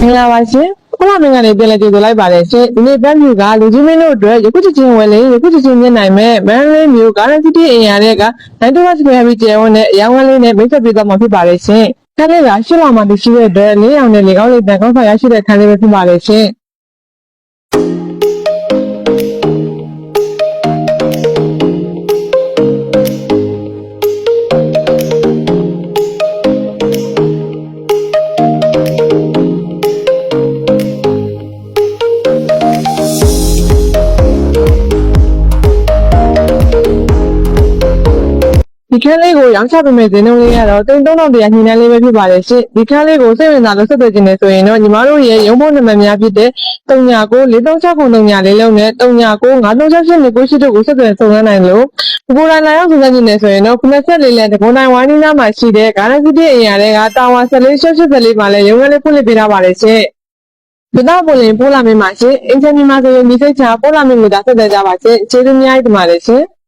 မင်္ဂလာပါရှင်။ခုနကလည်းပြန်လည်ကြိုဆိုလိုက်ပါတယ်ရှင်။ဒီနေ့ပတ်မျိုးကလူကြီးမင်းတို့အတွက်ယခုချက်ချင်းဝယ်လင်းယခုချက်ချင်းမြင်နိုင်မဲ့မန်လေးမျိုးကာရစီတီအင်အားတွေက92 square meter ကျယ်ဝန်းတဲ့အရောင်းဝယ်လေးနဲ့မိတ်ဆက်ပေးသွားမှာဖြစ်ပါတယ်ရှင်။ခန်းလေးကရှစ်လောင်မှတရှိတဲ့အတွက်လေးရောင်နဲ့လေကောင်းလေးတန်ကောင်းဆောင်ရရှိတဲ့ခန်းလေးပဲဖြစ်ပါတယ်ရှင်။ဒီခန်းလေးကိုရောင်းချပေးမယ့်ဈေးနှုန်းလေးကတော့3300ညှိနှိုင်းလေးပဲဖြစ်ပါတယ်ရှင်။ဒီခန်းလေးကိုစိတ်ဝင်စားလို့ဆက်သွယ်ခြင်းနဲ့ဆိုရင်တော့ညီမတို့ရဲ့ရုံးဖို့နံပါတ်များဖြစ်တဲ့39943690လေးလုံးနဲ့39953889တို့ကိုဆက်သွယ်စုံစမ်းနိုင်လို့ကိုယ်တိုင်လာရောက်စုံစမ်းခြင်းနဲ့ဆိုရင်တော့94လမ်းတကုန်းတိုင်းဝိုင်းနီးနားမှာရှိတဲ့ဂါရစီတီအင်အားတွေကတာဝါ1484မှာလည်းရုံးခန်းလေးဖွင့်လှစ်ပေးထားပါတယ်ရှင်။ဒီတော့ပို့ရင်ပို့လာမယ့်မှာရှင်။အင်ဂျင်နီယာဆိုရင်ဒီစိတ်ချပို့လာမယ့်ကိုဒါဆက်သွယ်ကြပါရှင်။ကျေးဇူးများတင်ပါတယ်ရှင်။